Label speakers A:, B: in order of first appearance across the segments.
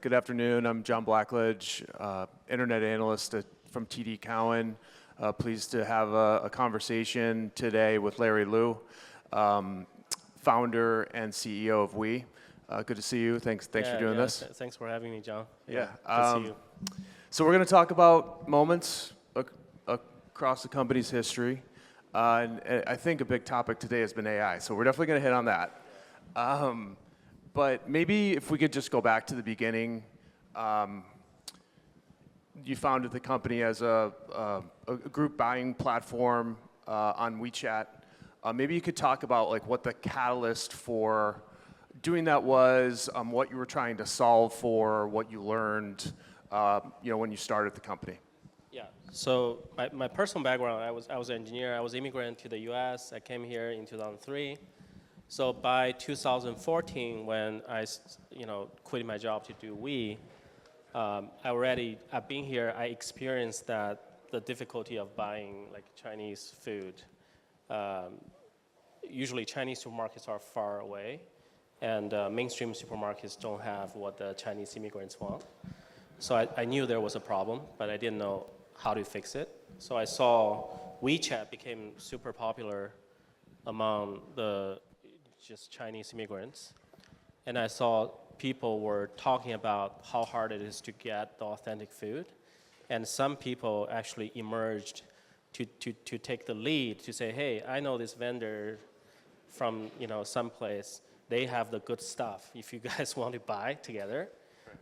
A: Good afternoon. I'm John Blackledge, internet analyst from TD Cowen. Pleased to have a conversation today with Larry Liu, founder and CEO of Weee. Good to see you. Thanks for doing this.
B: Thanks for having me, John.
A: Yeah.
B: Good to see you.
A: So we're going to talk about moments across the company's history. And I think a big topic today has been AI. So we're definitely going to hit on that. But maybe if we could just go back to the beginning. You founded the company as a group buying platform on WeChat. Maybe you could talk about like what the catalyst for doing that was, what you were trying to solve for, what you learned, when you started the company.
B: Yeah. So my personal background, I was an engineer. I was an immigrant to the U.S. I came here in 2003. So by 2014, when I quit my job to do Weee, I've been here. I experienced the difficulty of buying like Chinese food. Usually Chinese supermarkets are far away, and mainstream supermarkets don't have what the Chinese immigrants want. So I knew there was a problem, but I didn't know how to fix it. So I saw WeChat became super popular among the just Chinese immigrants. And I saw people were talking about how hard it is to get the authentic food. And some people actually emerged to take the lead to say, hey, I know this vendor from someplace. They have the good stuff. If you guys want to buy together,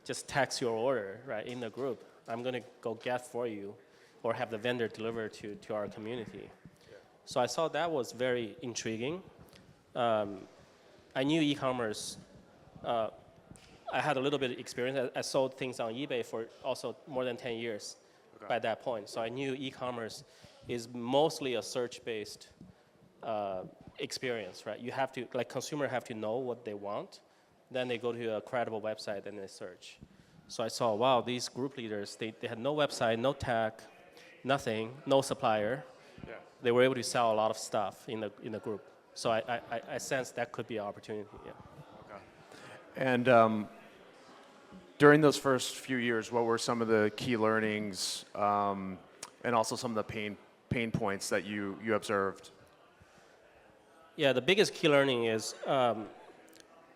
B: just text your order right in the group. I'm going to go get for you or have the vendor deliver to our community. Yeah. So I saw that was very intriguing. I knew e-commerce. I had a little bit of experience. I sold things on eBay for also more than 10 years by that point. So I knew e-commerce is mostly a search-based experience, right? You have to, like consumer have to know what they want. Then they go to a credible website and they search. So I saw, wow, these group leaders, they had no website, no tag, nothing, no supplier. Yeah. They were able to sell a lot of stuff in the group. So I sensed that could be an opportunity, yeah.
A: Okay. And during those first few years, what were some of the key learnings and also some of the pain points that you observed?
B: Yeah, the biggest key learning is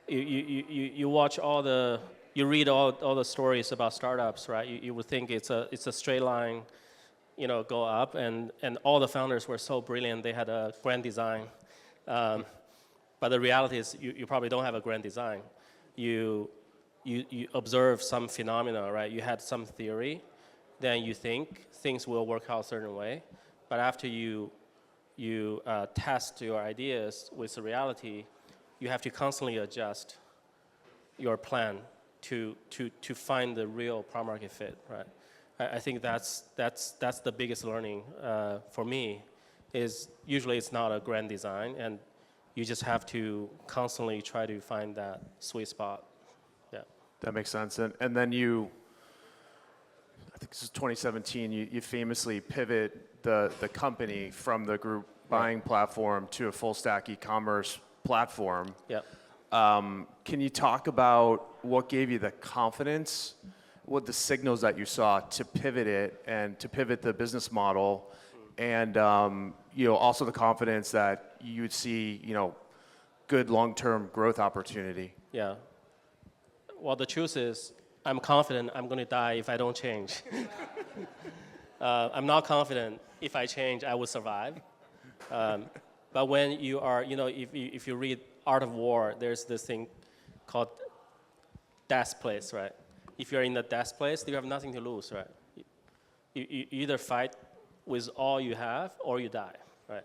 B: you watch you read all the stories about startups, right? You would think it's a straight line, go up, and all the founders were so brilliant. They had a grand design. But the reality is you probably don't have a grand design. You observe some phenomena, right? You had some theory, then you think things will work out a certain way. But after you test your ideas with the reality, you have to constantly adjust your plan to find the real product market fit, right? I think that's the biggest learning for me. Is usually it's not a grand design, and you just have to constantly try to find that sweet spot. Yeah.
A: That makes sense. And then I think this is 2017, you famously pivot the company from the group buying platform to a full stack e-commerce platform.
B: Yeah.
A: Can you talk about what gave you the confidence, what the signals that you saw to pivot it and to pivot the business model? And also the confidence that you would see, good long-term growth opportunity.
B: Yeah. Well, the truth is, I'm confident I'm going to die if I don't change. I'm not confident if I change, I will survive. But when you are, if you read Art of War, there's this thing called death place, right? If you're in the death place, you have nothing to lose, right? You either fight with all you have, or you die, right?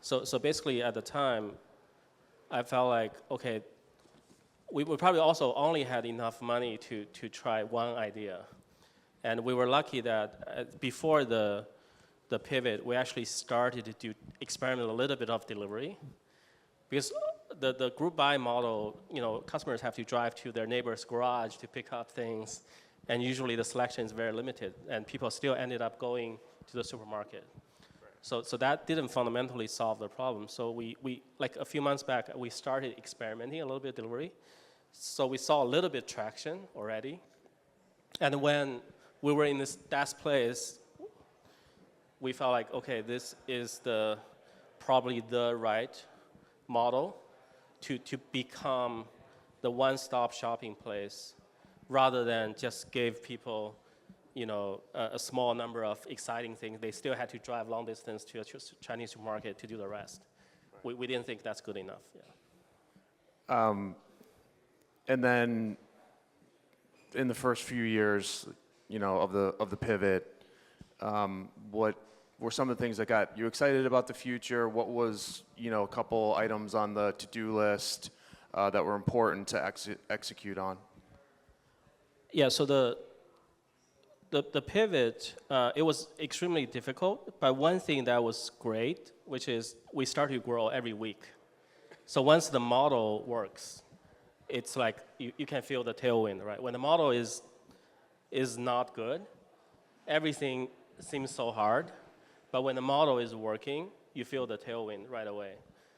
B: So basically, at the time, I felt like, okay, we probably also only had enough money to try one idea, and we were lucky that before the pivot, we actually started to experiment a little bit of delivery, because the group buy model, customers have to drive to their neighbor's garage to pick up things, and usually the selection is very limited, and people still ended up going to the supermarket. Right. So that didn't fundamentally solve the problem. So we like a few months back, we started experimenting a little bit delivery. So we saw a little bit traction already, And when we were in that place, we felt like, okay, this is probably the right model to become the one-stop shopping place, rather than just give people, a small number of exciting things. They still had to drive long distance to a Chinese supermarket to do the rest. We didn't think that's good enough. Yeah.
A: And then in the first few years, of the pivot, what were some of the things that got you excited about the future? What was, a couple items on the to-do list that were important to execute on?
B: Yeah, so the pivot, it was extremely difficult, but one thing that was great, which is we started to grow every week. So once the model works, it's like you can feel the tailwind, right? When the model is not good, everything seems so hard, but when the model is working, you feel the tailwind right away.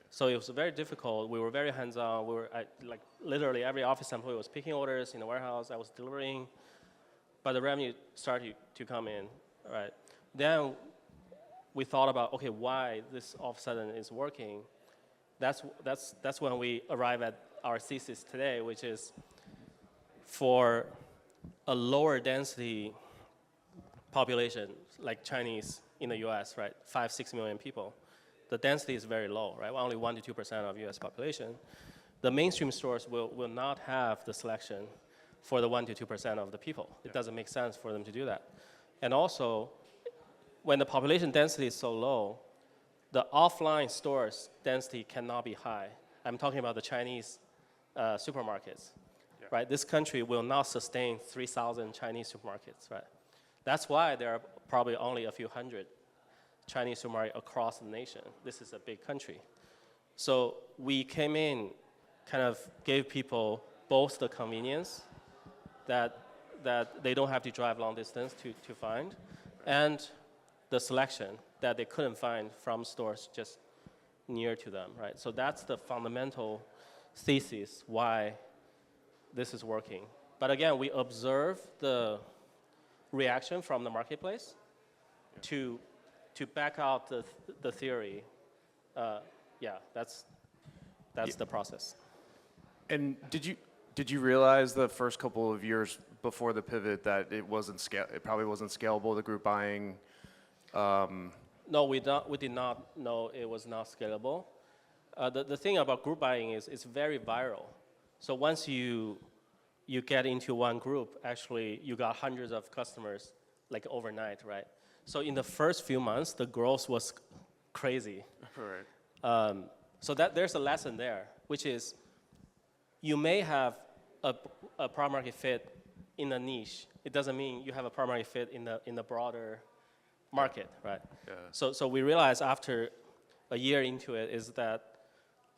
B: So it was very difficult. We were very hands-on. Literally every office employee was picking orders in the warehouse. I was delivering, but the revenue started to come in, right? Then we thought about, okay, why this all of a sudden is working. That's when we arrive at our thesis today, which is for a lower density population like Chinese in the US, right? 5-6 million people. The density is very low, right? Only 1% to 2% of US population. The mainstream stores will not have the selection for the 1% to 2% of the people. It doesn't make sense for them to do that. And also, when the population density is so low, the offline stores density cannot be high. I'm talking about the Chinese supermarkets, right? This country will not sustain 3,000 Chinese supermarkets, right? That's why there are probably only a few hundred Chinese supermarkets across the nation. This is a big country. So we came in, kind of gave people both the convenience that they don't have to drive long distance to find, and the selection that they couldn't find from stores just near to them, right? So that's the fundamental thesis why this is working. But again, we observe the reaction from the marketplace to back out the theory. That's the process.
A: And did you realize the first couple of years before the pivot that it probably wasn't scalable, the group buying?
B: No, we did not know it was not scalable. The thing about group buying is it's very viral. So once you get into one group, actually you got hundreds of customers like overnight, right? So in the first few months, the growth was crazy.
A: Right.
B: So there's a lesson there, which is you may have a product market fit in a niche. It doesn't mean you have a product market fit in the broader market, right?
A: Yeah.
B: So we realized after a year into it is that,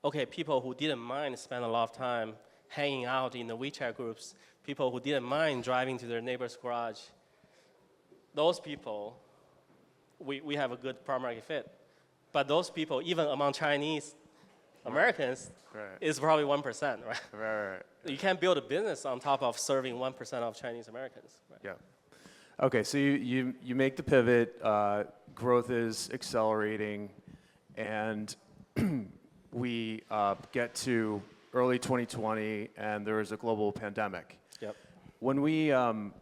B: okay, people who didn't mind spend a lot of time hanging out in the WeChat groups, people who didn't mind driving to their neighbor's garage, those people, we have a good product market fit. But those people, even among Chinese Americans, is probably 1%, right?
A: Right.
B: You can't build a business on top of serving 1% of Chinese Americans. Right?
A: Yeah. Okay, so you make the pivot, growth is accelerating, and we get to early 2020, and there is a global pandemic.
B: Yep.
A: When we do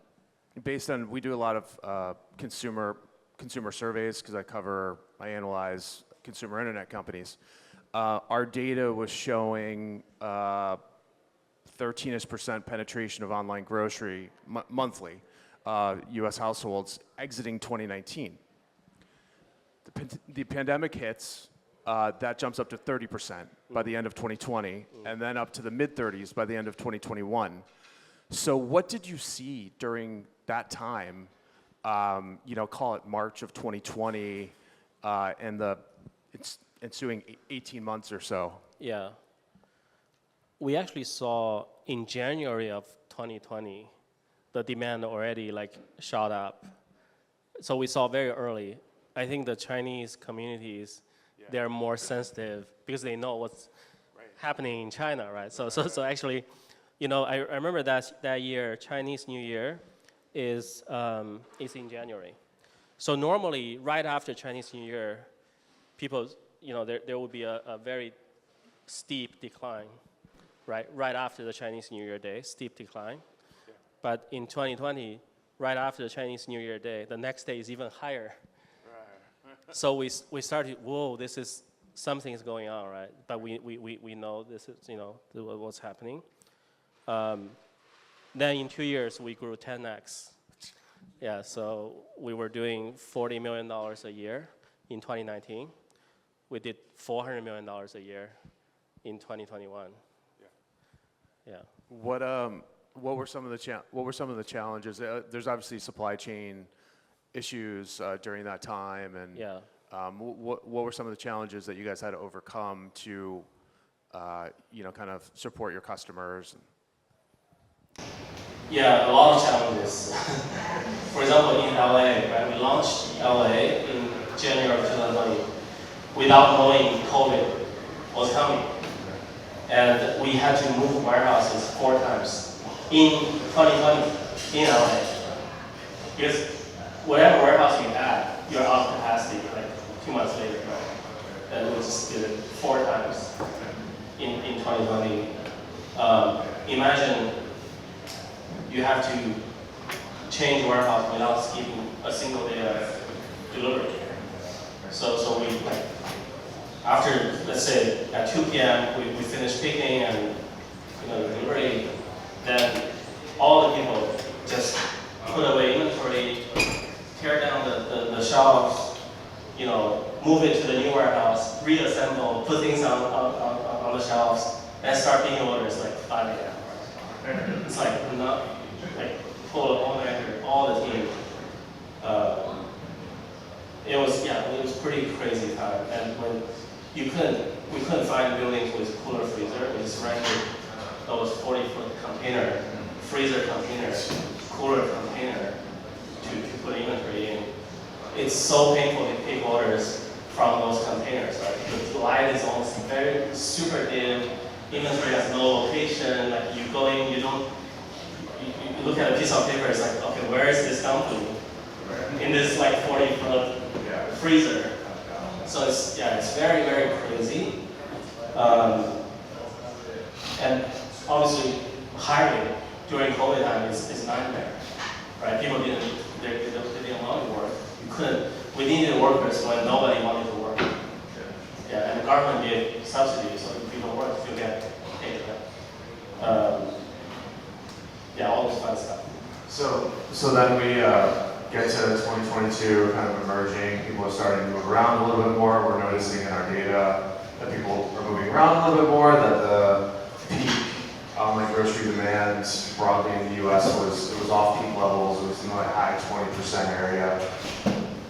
A: a lot of consumer surveys because I analyze consumer internet companies. Our data was showing 13% penetration of online grocery monthly, U.S. households exiting 2019. The pandemic hits, that jumps up to 30% by the end of 2020, and then up to the mid-30s by the end of 2021. So what did you see during that time, call it March of 2020, and the ensuing 18 months or so?
B: Yeah. We actually saw in January of 2020, the demand already shot up. So we saw very early. I think the Chinese communities, they're more sensitive because they know what's happening in China, right? So actually, I remember that year, Chinese New Year, is in January. So normally, right after Chinese New Year, people, there will be a very steep decline, right after the Chinese New Year day, steep decline. Yeah. But in 2020, right after the Chinese New Year day, the next day is even higher. Right. So we started, whoa, something is going on, right? But we know this is, what's happening. Then in 2 years, we grew 10x. Yeah, so we were doing $40 million a year in 2019. We did $400 million a year in 2021. Yeah.
A: What were some of the challenges? There's obviously supply chain issues during that time, and
B: yeah.
A: What were some of the challenges that you guys had to overcome to, kind of support your customers?
B: Yeah, a lot of challenges. For example, in LA, right? We launched LA in January of 2020 without knowing COVID was coming. And we had to move warehouses 4 times in 2020 in LA. Because whatever warehouse you add, you're out of capacity like 2 months later, right? And we just did it 4 times in 2020. Imagine you have to change warehouse without skipping a single day of delivery. So we, after, let's say, at 2 p.m., we finish picking and delivery, then all the people just put away inventory, tear down the shelves, move it to the new warehouse, reassemble, put things on the shelves, and start picking orders like 5 a.m. It's full of all the team. It was pretty crazy time. And when we couldn't find buildings with cooler freezer, we just rented those 40-foot container, freezer containers, cooler container to put inventory in. It's so painful to pick orders from those containers, right? The light is almost super dim. Inventory has no location. Like you go in, you look at a piece of paper. It's like, okay, where is this dumpling? In this 40-foot freezer. So it's very, very crazy. And obviously, hiring during COVID time is a nightmare, right? People didn't want to work. We needed workers when nobody wanted to work. Yeah, and the government gave subsidies, so if people work, you get paid. All this fun stuff.
A: So then we get to 2022, kind of emerging. People are starting to move around a little bit more. We're noticing in our data that people are moving around a little bit more. That the peak online grocery demand broadly in the U.S. was off peak levels. It was in the high 20% area.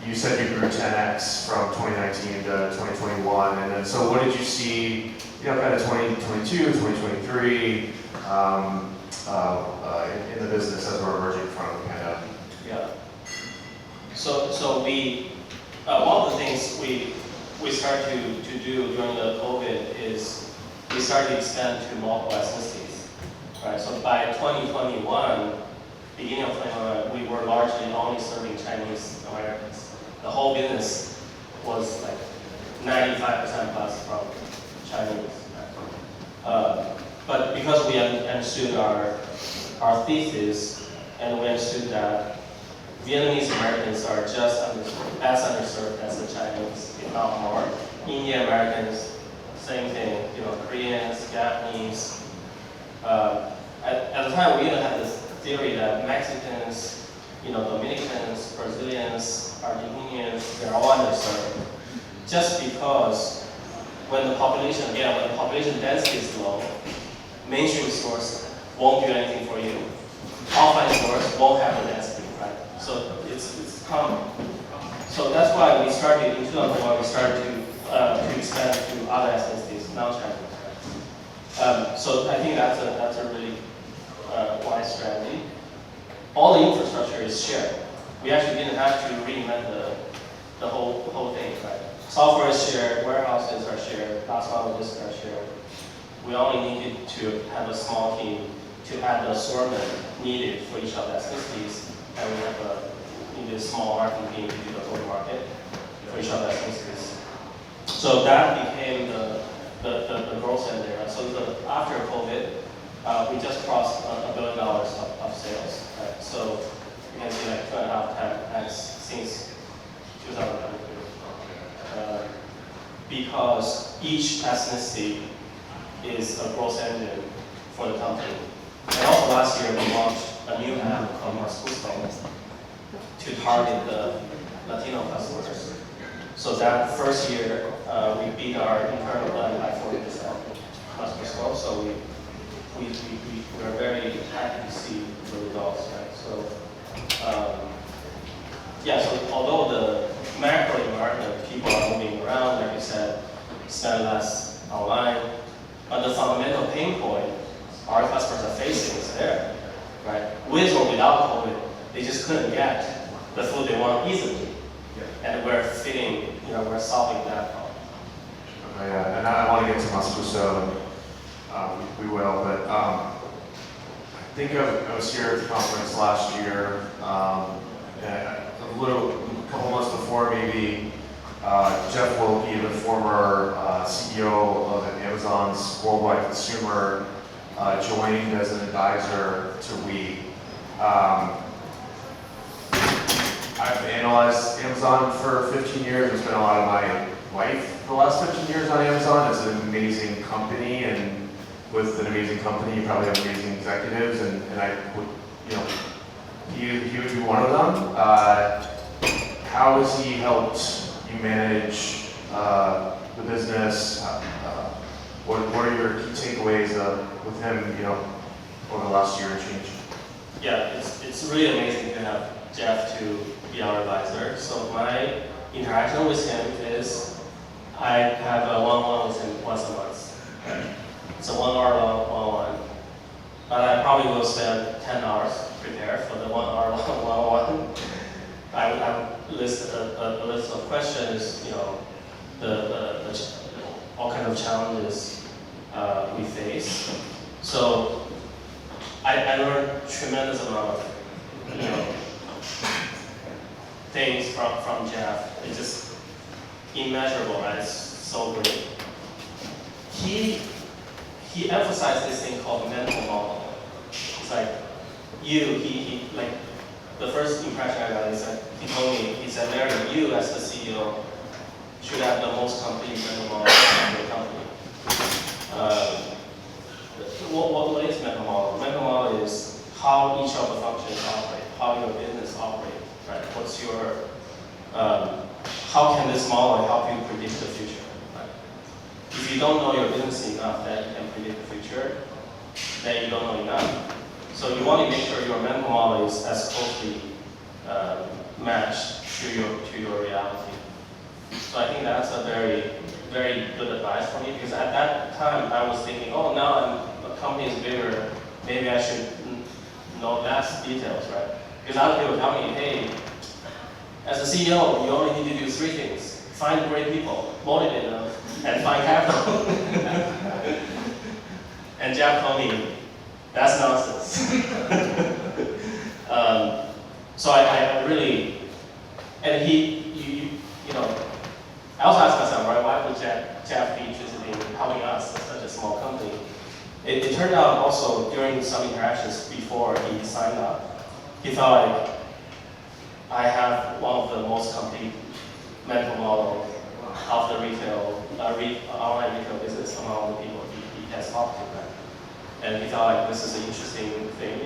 A: You said you grew 10x from 2019 to 2021, and then so what did you see, kind of 2022, 2023 in the business as we're emerging from the pandemic?
B: Yeah. So we one of the things we started to do during the COVID is we started to expand to multiple ethnicities, right? So by 2021, beginning of 2021, we were largely only serving Chinese Americans. The whole business was 95% plus from Chinese. But because we understood our thesis, and we understood that Vietnamese Americans are just as underserved as the Chinese, if not more. Indian Americans, same thing. Koreans, Japanese. At the time, we even had this theory that Mexicans, Dominicans, Brazilians, Argentinians, they're all underserved. Just because when the population density is low, mainstream stores won't do anything for you. Offline stores won't have the density, right? So it's common. So that's why we started in 2001. We started to expand to other ethnicities, non-Chinese. So I think that's a really wise strategy. All the infrastructure is shared. We actually didn't have to reinvent the whole thing, right? Software is shared, warehouses are shared, last mile logistics are shared. We only needed to have a small team to add the assortment needed for each of the ethnicities, and we have a small marketing team to do the go-to-market for each of the businesses. So that became the growth engine. Right? So after COVID, we just crossed $1 billion of sales. Right? So you can see like 2.5x since 2022. Because each ethnicity is a growth engine for the company. And also last year we launched a new app called Más Gusto to target the Latino customers. So that first year we beat our internal plan by 40%. Más Gusto. So we're very happy to see the results, right? So yeah, so although the macro environment, people are moving around, like you said, spend less online, but the fundamental pain point our customers are facing is there, right? With or without COVID, they just couldn't get the food they want easily, and we're we're solving that problem.
C: Okay, yeah, and I want to get to Más Gusto, we will, but I think I was here at the conference last year, a couple months before maybe, Jeff Wilke, the former CEO of Amazon's worldwide consumer, joined as an advisor to Weee. I've analyzed Amazon for 15 years. I've spent a lot of my life the last 15 years on Amazon. It's an amazing company, and with an amazing company, you probably have amazing executives, and I would, he would be one of them. How has he helped you manage the business? What are your key takeaways with him, over the last year and change?
B: Yeah, it's really amazing to have Jeff to be our advisor. So my interaction with him is I have a one-on-one with him once a month. It's a 1 hour long one-on-one. But I probably will spend 10 hours prepare for the 1 hour long one-on-one. I list a list of questions, all kinds of challenges we face. So I learned tremendous amount of things from Jeff. It's just immeasurable, right? It's so great. He emphasized this thing called mental model. It's like he like the first impression I got is that he told me, he said, Larry, you as the CEO should have the most complete mental model of your company. What is mental model? Mental model is how each of the functions operate, how your business operates, right? What's your, how can this model help you predict the future, right? If you don't know your business enough that you can predict the future, then you don't know enough. So you want to make sure your mental model is as closely matched to your reality. So I think that's a very, very good advice for me, because at that time I was thinking, oh, now the company is bigger, maybe I should know less details, right? Because other people tell me, hey, as a CEO, you only need to do 3 things: find great people, motivate them, and find capital. And Jeff told me, that's nonsense. So I really, and I also asked myself, right, why would Jeff be interested in helping us as such a small company? It turned out also during some interactions before he signed up, he felt like I have one of the most complete mental model of the online retail business among the people he has talked to. Right? And he felt like this is an interesting thing,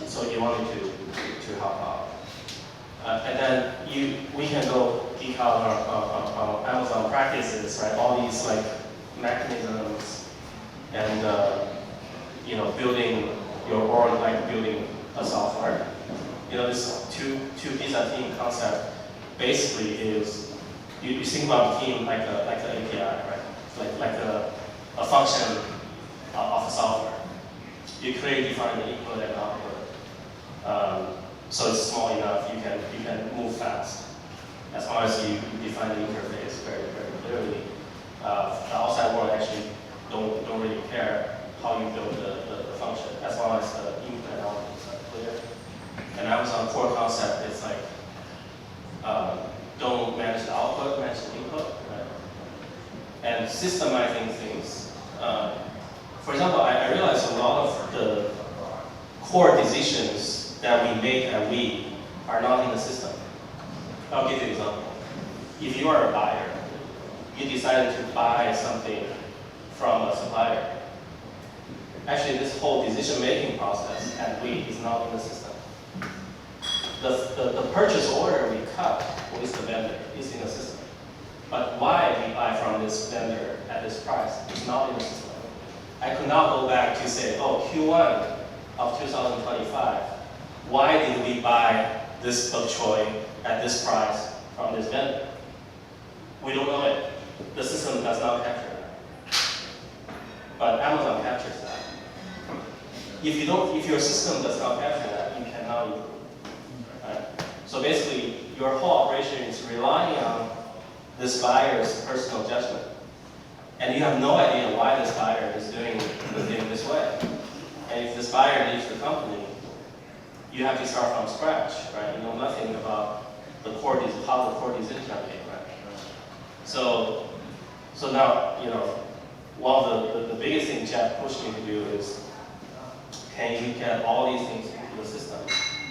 B: so he wanted to help out. And then we can go geek out on Amazon practices, right? All these like mechanisms and building your org, like building a software. This two pizza team concept basically is you think about the team like an API, right? Like a function of a software. You create, define the input and output. So it's small enough you can move fast as long as you define the interface very, very clearly. The outside world actually don't really care how you build the function as long as the input and output are clear. Amazon core concept is like, don't manage the output, manage the input, right? And systemizing things. For example, I realized a lot of the core decisions that we make at Weee are not in the system. I'll give you an example. If you are a buyer, you decided to buy something from a supplier. Actually, this whole decision-making process at Weee is not in the system. The purchase order we cut with the vendor is in the system. But why we buy from this vendor at this price is not in the system. I could not go back to say, oh, Q1 of 2025, why did we buy this bok choy at this price from this vendor? We don't know it. The system does not capture that. But Amazon captures that. If your system does not capture that, you cannot improve. Right? So basically, your whole operation is relying on this buyer's personal judgment. And you have no idea why this buyer is doing the thing this way. And if this buyer leaves the company, you have to start from scratch, right? You know nothing about how the core decisions are made, right? So now, one of the biggest things Jeff pushed me to do is, can you get all these things into the system,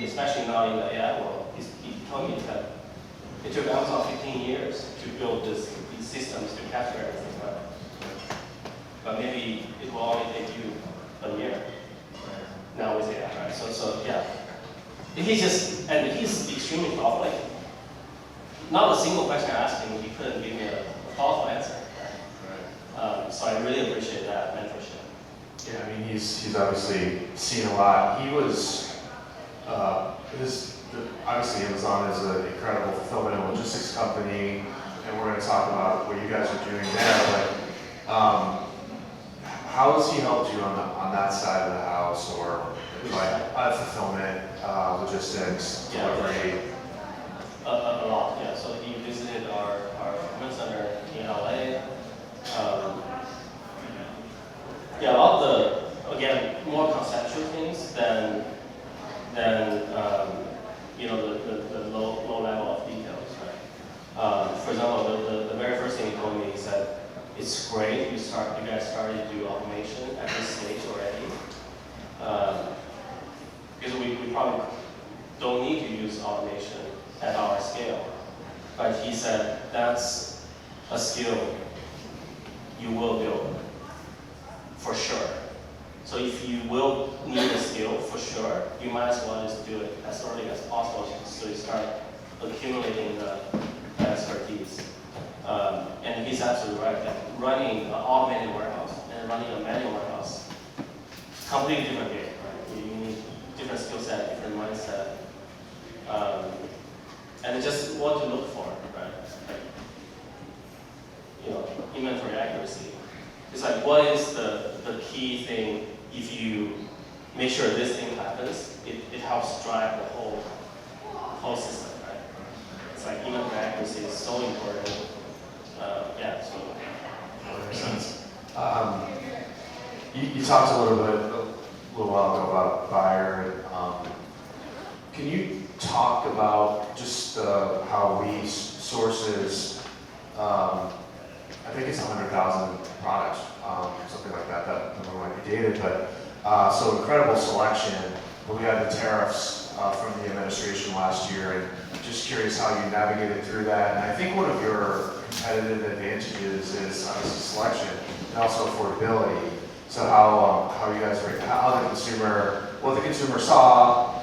B: especially now in the AI world? He told me that it took Amazon 15 years to build these systems to capture everything, right? But maybe it will only take you a year. Now with AI, right? So yeah. He's extremely thoughtful. Like, not a single question I asked him, he couldn't give me a thoughtful answer. Right? So I really appreciate that mentorship.
C: Yeah, I mean, he's obviously seen a lot. He was, obviously Amazon is an incredible fulfillment and logistics company, and we're going to talk about what you guys are doing there, but how has he helped you on that side of the house, or like fulfillment, logistics, delivery?
B: A lot, yeah. So he visited our fulfillment center in LA. A lot of again, more conceptual things than the low level of details, right? For example, the very first thing he told me is that it's great you guys started to do automation at this stage already. Because we probably don't need to use automation at our scale. But he said that's a skill you will build for sure. So if you will need a skill for sure, you might as well just do it as early as possible so you start accumulating the expertise. And he's absolutely right that running an automated warehouse and running a manual warehouse, completely different game, right? You need different skill set, different mindset, and just what to look for, right? Inventory accuracy. It's like, what is the key thing? If you make sure this thing happens, it helps drive the whole system, right? It's like inventory accuracy is so important. So
C: That makes sense. You talked a little while ago about buyer. Can you talk about just how Weee sources? I think it's 100,000 products, something like that. That number might be dated, but so incredible selection. But we had the tariffs from the administration last year, and just curious how you navigated through that. And I think one of your competitive advantages is obviously selection and also affordability. So how you guys rate, what the consumer saw,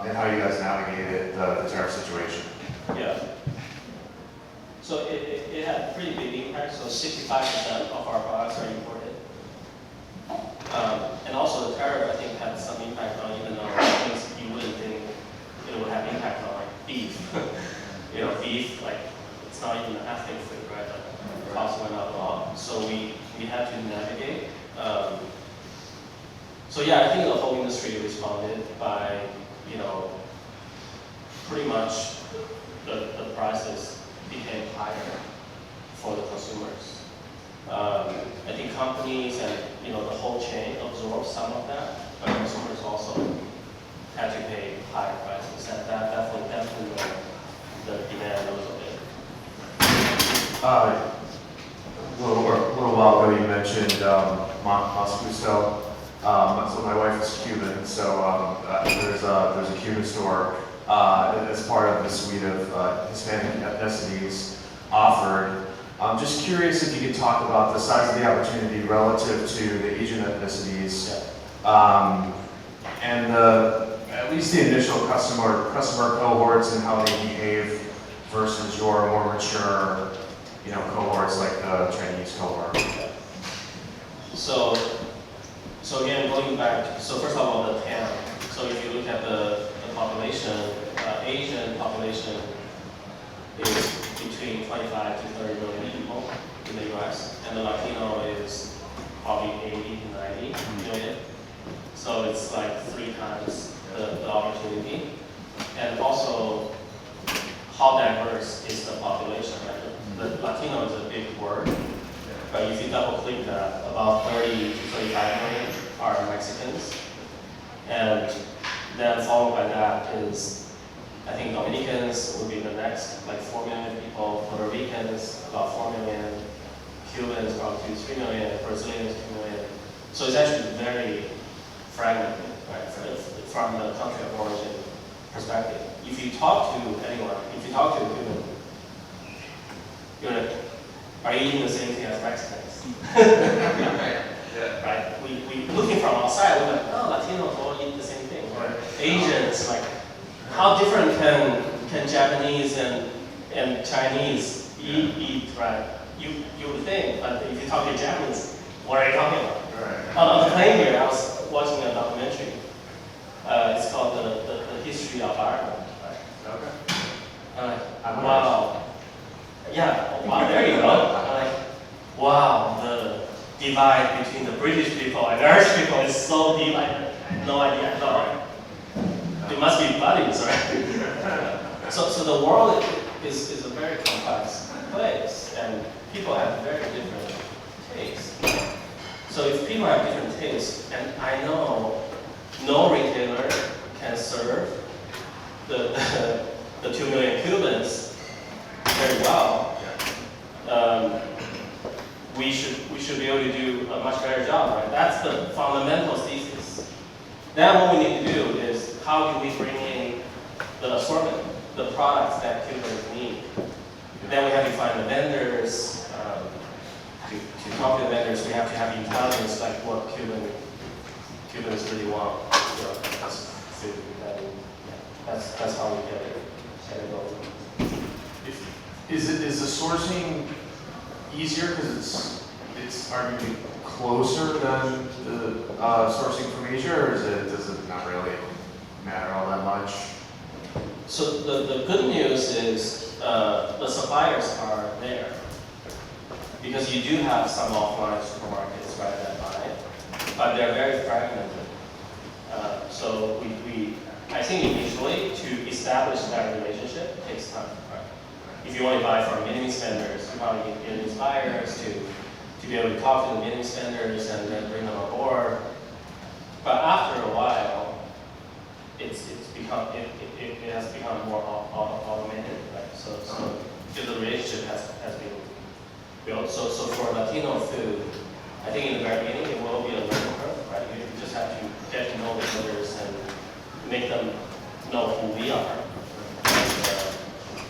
C: and how you guys navigated the tariff situation.
B: Yeah. So it had a pretty big impact. So 65% of our products are imported. And also the tariff, I think, had some impact on even things you wouldn't think it would have impact on, like beef. Beef, like, it's not even an ethnic food, right? The cost went up a lot. So we had to navigate. I think the whole industry responded by, pretty much the prices became higher for the consumers. I think companies and the whole chain absorbed some of that, but consumers also had to pay higher prices.
C: A little while ago, you mentioned Moscuso. So my wife is Cuban, so there's a Cuban store as part of the suite of Hispanic ethnicities offered. I'm just curious if you could talk about the size of the opportunity relative to the Asian ethnicities, and at least the initial customer cohorts and how they behave versus your more mature, cohorts like the Chinese cohort.
B: So again, going back, so first of all, the TAM. So if you look at the population, Asian population is between 25 to 30 million people in the US, and the Latino is probably 80 to 90 million. So it's like 3 times the opportunity. And also, how diverse is the population, right? The Latino is a big word, but if you double click that, about 30 to 35 million are Mexicans. And then followed by that is, I think Dominicans would be the next, like 4 million people, Puerto Ricans, about 4 million, Cubans, about 2 to 3 million, Brazilians, 2 million. So it's actually very fragmented, right, from the country of origin perspective. If you talk to anyone, if you talk to a Cuban, you're like, are you eating the same thing as Mexicans? Right? We looking from outside, we're like, oh, Latinos all eat the same thing. Or Asians, like, how different can Japanese and Chinese eat, right? You would think, but if you talk to Japanese, what are you talking about? On the plane here, I was watching a documentary. It's called the History of Ireland. Right? Okay. Wow. Yeah, wow, there you go. I'm like, wow, the divide between the British people and Irish people is so deep, I had no idea at all. It must be buddies, right? So the world is a very complex place, and people have very different tastes. So if people have different tastes, and I know no retailer can serve the 2 million Cubans very well, we should be able to do a much better job, right? That's the fundamental thesis. Then what we need to do is how do we bring in the assortment, the products that Cubans need. Then we have to find the vendors. To talk to the vendors, we have to have intelligence like what Cubans really want. That's food. That's how we get it going.
C: Is the sourcing easier because it's arguably closer than the sourcing from Asia, or does it not really matter all that much?
B: So the good news is the suppliers are there, because you do have some offline supermarkets right that buy, but they're very fragmented. So I think initially to establish that relationship takes time. Right? If you want to buy from Vietnamese vendors, you probably need Vietnamese buyers to be able to talk to the Vietnamese vendors and then bring them on board. But after a while, it has become more automated, right? So the relationship has been built. So for Latino food, I think in the very beginning it will be a learning curve, right? You just have to get to know the vendors and make them know who we are,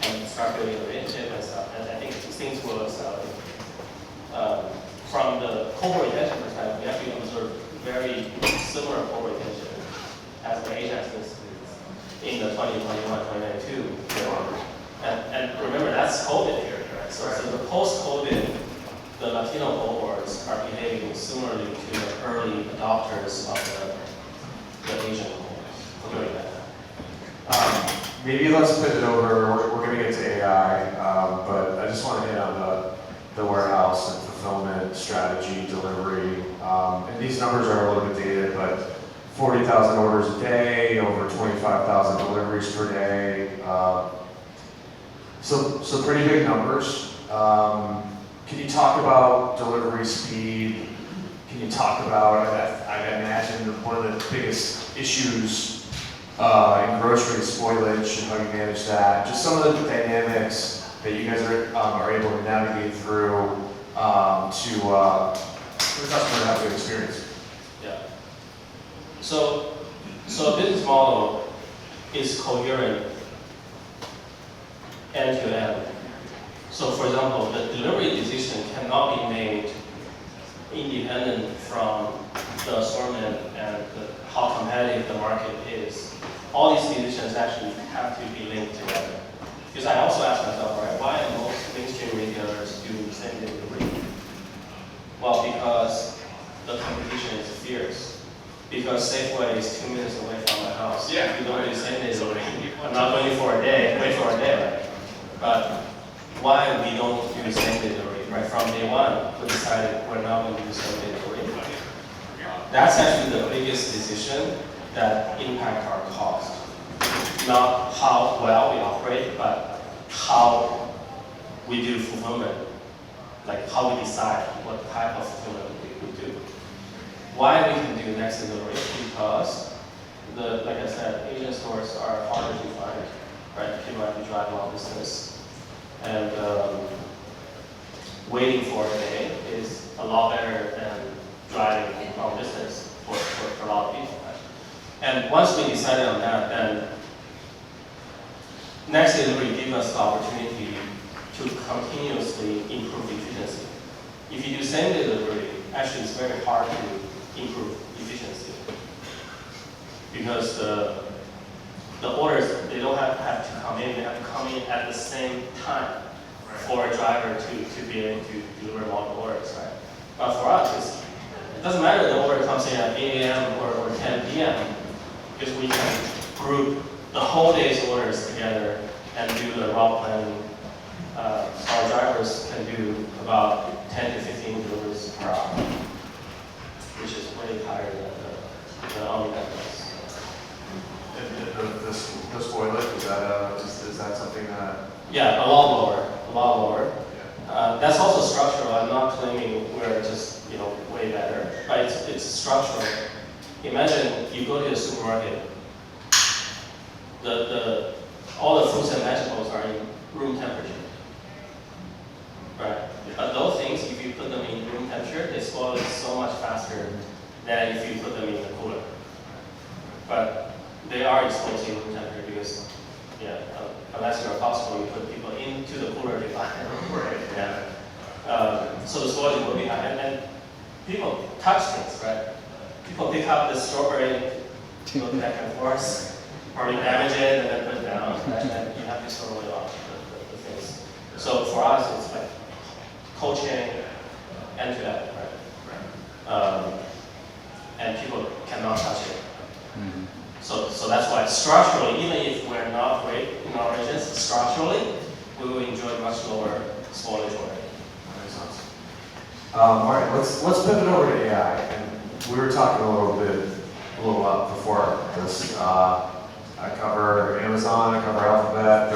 B: and start building a relationship and stuff. And I think things will accelerate. From the cohort retention perspective, we have to observe very similar cohort retention as the Asian ethnicities in the 2021, 2022. And remember, that's COVID period, right? So the post-COVID, the Latino cohorts are behaving similarly to the early adopters of the Asian cohorts. We're doing that.
C: Maybe let's pivot over. We're going to get to AI, but I just want to hit on the warehouse and fulfillment strategy, delivery. And these numbers are a little bit dated, but 40,000 orders a day, over 25,000 deliveries per day. So pretty big numbers. Can you talk about delivery speed? Can you talk about, I imagine one of the biggest issues in grocery spoilage and how you manage that. Just some of the dynamics that you guys are able to navigate through for the customer to have a good experience?
B: Yeah. So a business model is coherent end to end. So for example, the delivery decision cannot be made independent from the assortment and how competitive the market is. All these decisions actually have to be linked together. Because I also ask myself, right, why most mainstream retailers do same-day delivery? Well, because the competition is fierce. Because Safeway is 2 minutes away from my house.
C: Yeah.
B: You don't do same-day delivery. I'm not waiting for a day, right? But why we don't do same-day delivery, right? From day one, we decided we're not going to do same-day delivery. That's actually the biggest decision that impact our cost. Not how well we operate, but how we do fulfillment. Like how we decide what type of fulfillment we do. Why we can do next delivery? Because like I said, Asian stores are harder to find, right? People have to drive long distance, and waiting for a day is a lot better than driving long distance for a lot of people. Right? And once we decided on that, then next delivery gives us the opportunity to continuously improve efficiency. If you do same-day delivery, actually it's very hard to improve efficiency because the orders, they don't have to come in, they have to come in at the same time for a driver to be able to deliver multiple orders, right? But for us, it doesn't matter if the order comes in at 8 a.m. or 10 p.m. because we can group the whole day's orders together and do the route planning. So our drivers can do about 10 to 15 deliveries per hour, which is way higher than the omni-net does.
C: The spoiler, is that something that?
B: Yeah, a lot lower. Yeah. That's also structural. I'm not claiming we're just way better, but it's structural. Imagine you go to the supermarket. All the fruits and vegetables are in room temperature, right? But those things, if you put them in room temperature, they spoil so much faster than if you put them in the cooler. But they are exposed in room temperature because, unless you're a Costco, you put people into the cooler to buy them. Right. Yeah. So the spoilage will be high. And people touch things, right? People pick up the strawberry, go back and forth, or you damage it and then put it down, and then you have to throw it off the things. So for us, it's like cold chain, end to end, right? And people cannot touch it. Mm-hmm. So that's why structurally, even if we're not great in our regions, structurally, we will enjoy much lower spoilage already.
C: That makes sense. All right, let's pivot over to AI. And we were talking a little up before this. I cover Amazon, I cover Alphabet.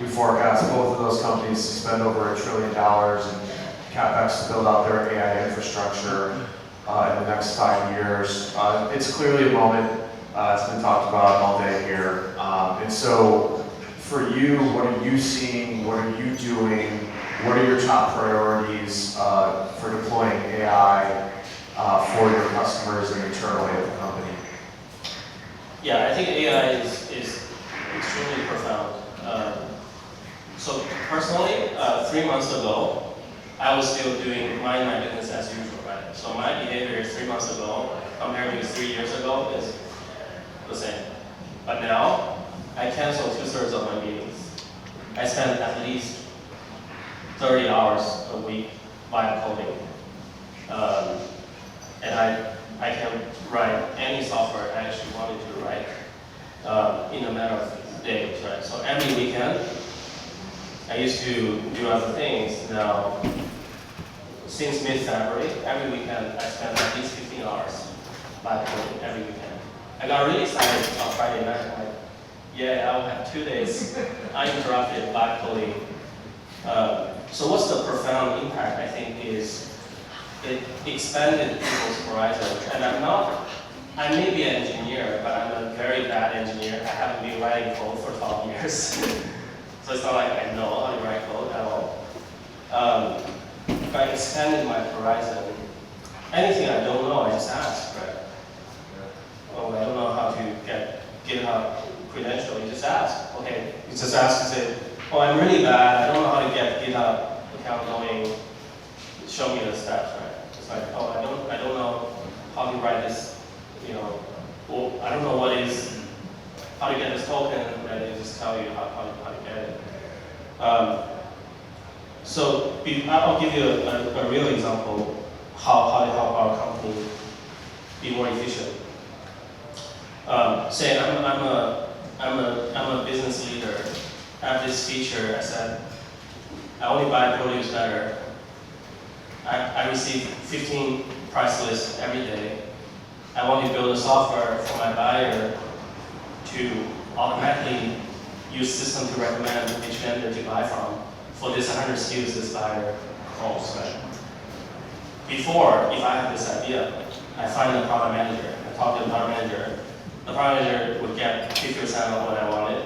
C: We forecast both of those companies to spend over $1 trillion in CapEx to build out their AI infrastructure in the next 5 years. It's clearly a moment. It's been talked about all day here. And so for you, what are you seeing? What are you doing? What are your top priorities for deploying AI for your customers and internally at the company?
B: Yeah, I think AI is extremely profound. So personally, 3 months ago, I was still minding my business as usual, right? So my behavior 3 months ago compared to 3 years ago is the same. But now, I cancel 2/3 of my meetings. I spend at least 30 hours a week via coding. And I can write any software I actually wanted to write in a matter of days, right? So every weekend, I used to do other things. Now, since mid-February, every weekend I spend at least 15 hours by coding every weekend. I got really excited on Friday night. I'm like, yeah, I'll have 2 days uninterrupted by coding. So what's the profound impact, I think, is it expanded people's horizon. And I may be an engineer, but I'm a very bad engineer. I haven't been writing code for 12 years. So it's not like I know how to write code at all. If I expanded my horizon, anything I don't know, I just ask, right? Oh, I don't know how to get GitHub credential, you just ask. Okay, you just ask and say, oh, I'm really bad, I don't know how to get GitHub account going, show me the steps, right? It's like, oh, I don't know how to write this, you know, well, I don't know how to get this token, and they just tell you how to get it. So I'll give you a real example how to help our company be more efficient. Say I'm a business leader. I have this feature. I said I only buy produce better. I receive 15 price lists every day. I want to build a software for my buyer to automatically use system to recommend which vendor to buy from for this 100 SKUs this buyer calls. Right? Before, if I have this idea, I find the product manager. I talk to the product manager. The product manager would get 50% of what I wanted,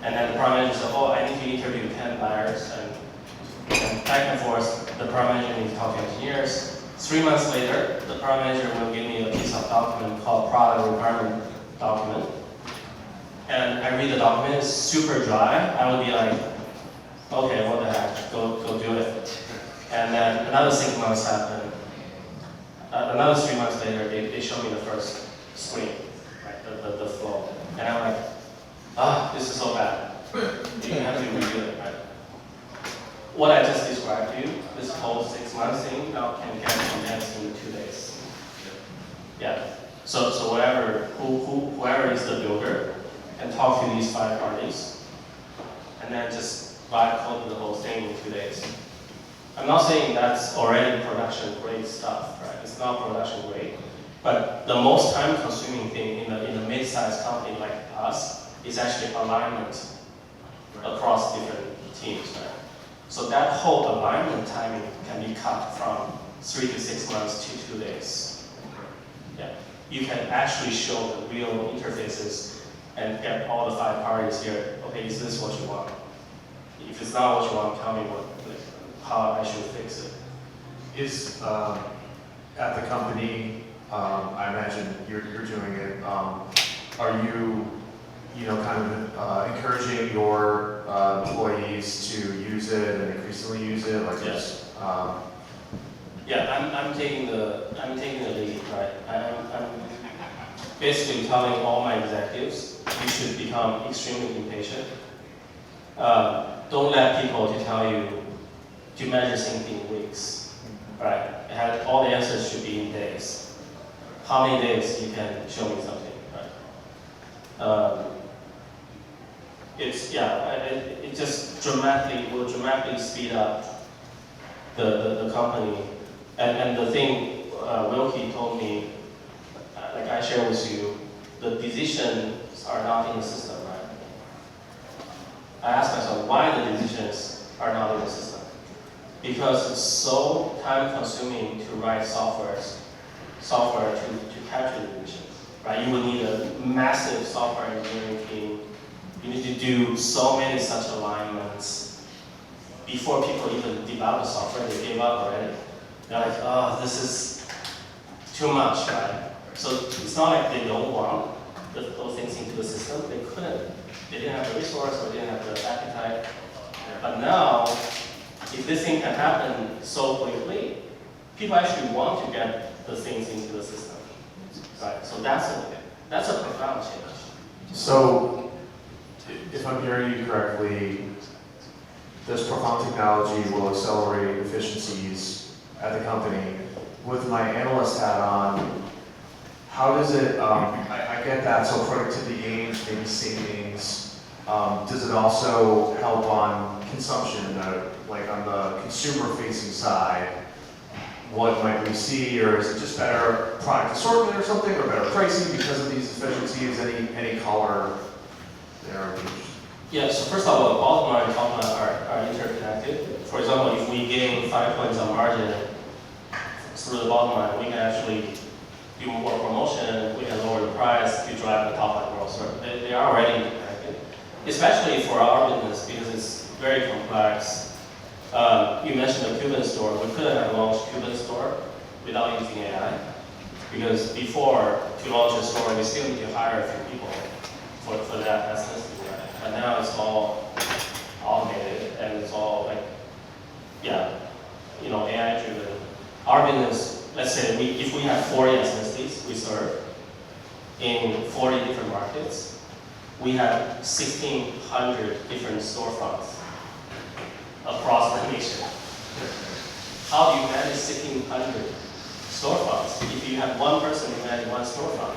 B: and then the product manager said, oh, I need to interview 10 buyers, and back and forth, the product manager needs to talk to engineers. 3 months later, the product manager will give me a piece of document called product requirement document. And I read the document, it's super dry. I would be like, okay, what the heck, go do it. And then another 6 months happen. Another 3 months later, they show me the first screen, right, the flow. And I'm like, this is so bad. You have to redo it, right? What I just described to you, this whole 6 months thing, now can get condensed into 2 days. Yeah. So whoever is the builder can talk to these 5 parties, and then just vibe code the whole thing in 2 days. I'm not saying that's already production grade stuff, right? It's not production grade, but the most time-consuming thing in a mid-sized company like us is actually alignment across different teams, right? So that whole alignment timing can be cut from 3 to 6 months to 2 days. Yeah, you can actually show the real interfaces and get all the 5 parties here. Okay, is this what you want? If it's not what you want, tell me how I should fix it.
C: Is at the company, I imagine you're doing it. Are you, kind of encouraging your employees to use it and increasingly use it? Like
B: yes. Yeah, I'm taking the lead, right? I'm basically telling all my executives you should become extremely impatient. Don't let people to tell you to measure things in weeks, right? All the answers should be in days. How many days you can show me something, right? It just will dramatically speed up the company. And the thing Wilkie told me, like I share with you, the decisions are not in the system, right? I asked myself why the decisions are not in the system. Because it's so time-consuming to write software to capture the decision, right? You will need a massive software engineering team. You need to do so many such alignments before people even develop the software. They gave up already. They're like, oh, this is too much, right? So it's not like they don't want those things into the system. They couldn't. They didn't have the resource or they didn't have the appetite. But now, if this thing can happen so quickly, people actually want to get the things into the system, right? So that's a profound change.
C: So, if I'm hearing you correctly, this profound technology will accelerate efficiencies at the company. With my analyst hat on, how does it, I get that, so productivity gains, maybe savings. Does it also help on consumption, like on the consumer-facing side? What might we see, or is it just better product assortment or something, or better pricing because of these efficiencies? Any color there?
B: Yeah, so first of all, the bottom line and top line are interconnected. For example, if we gain 5 points on margin through the bottom line, we can actually do more promotion, we can lower the price to drive the top line growth. So they are already interconnected, especially for our business because it's very complex. You mentioned the Cuban store. We couldn't have launched Cuban store without using AI. Because before, to launch a store, we still need to hire a few people for that business. But now it's all automated and it's all like, yeah, you know, AI driven. Our business, let's say if we have 40 SSDs we serve in 40 different markets, we have 1,600 different storefronts across the nation. How do you manage 1,600 storefronts? If you have one person to manage one storefront,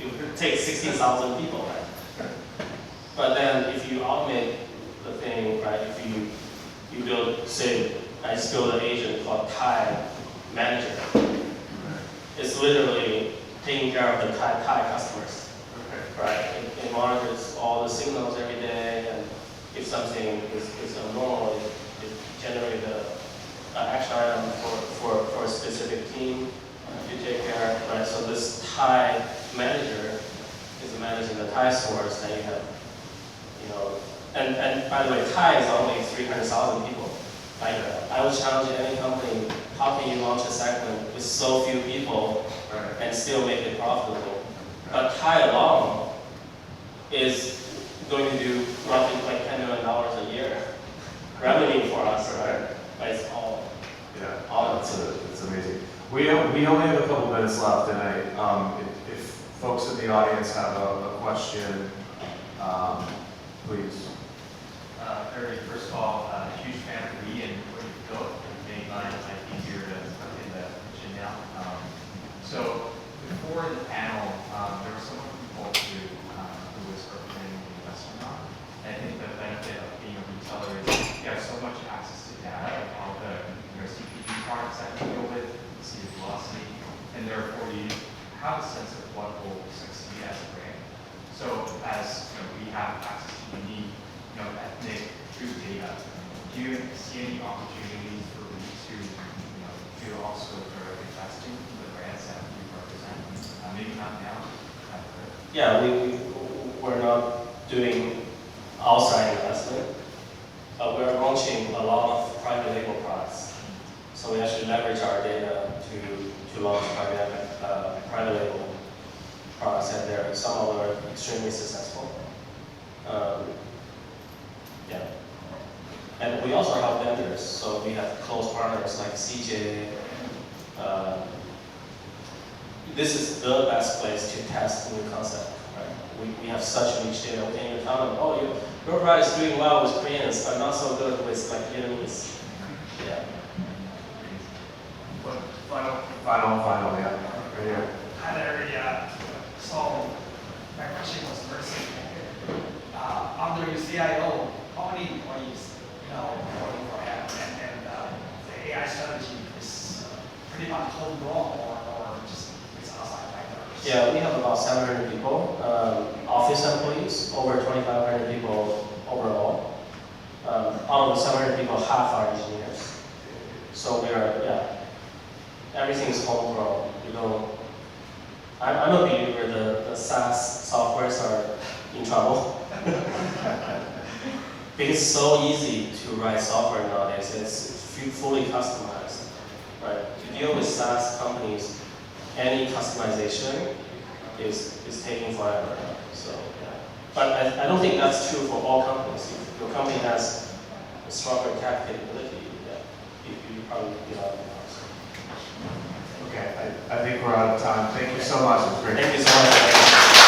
B: it would take 16,000 people, right? But then if you automate the thing, right, if you build, say, I just built an agent called Thai Manager. It's literally taking care of the Thai customers, right? It monitors all the signals every day, and if something is abnormal, it generates an action item for a specific team to take care of, right? So this Thai manager is managing the Thai stores, and you have, you know, and by the way, Thai is only 300,000 people. Like, I would challenge any company, how can you launch a segment with so few people and still make it profitable? But Thai alone is going to do roughly like $10 million a year revenue for us, right? But it's all,
C: It's amazing. We only have a couple minutes left, and if folks in the audience have a question, please.
D: Barry, first of all, huge fan of Weee and what you've built. It made my life easier to put in the kitchen now. So before the panel, there were some people who was representing the investment arm. And I think the benefit of being a retailer is you have so much access to data, like all the CPG products that you deal with, see the velocity, and therefore you have a sense of what will succeed as a brand. So as we have access to unique, ethnic food data, do you see any opportunities for Weee to also invest in the brands that we represent? Maybe not now.
B: yeah, we're not doing outside investment, but we're launching a lot of private label products. So we actually leverage our data to launch private label products, and some of them are extremely successful. Yeah. And we also have vendors, so we have close partners like CJ. This is the best place to test new concept, right? We have such rich data. We can even tell them, oh, your product is doing well with Koreans, but not so good with like Vietnamese. Yeah.
C: Final, yeah. Right here.
E: Hi there, yeah. So my question was very simple. Under your CIO, how many employees, working for him, and the AI strategy is pretty much homegrown or just it's outside vendors?
B: Yeah, we have about 700 people, office employees, over 2,500 people overall. Out of the 700 people, half are engineers. So we are, everything is homegrown. I'm a believer the SaaS softwares are in trouble. Because it's so easy to write software nowadays. It's fully customized, right? To deal with SaaS companies, any customization is taking forever. So yeah, but I don't think that's true for all companies. If your company has a stronger tech capability, you probably get out of the house.
C: Okay, I think we're out of time. Thank you so much. It was great.
B: Thank you so much.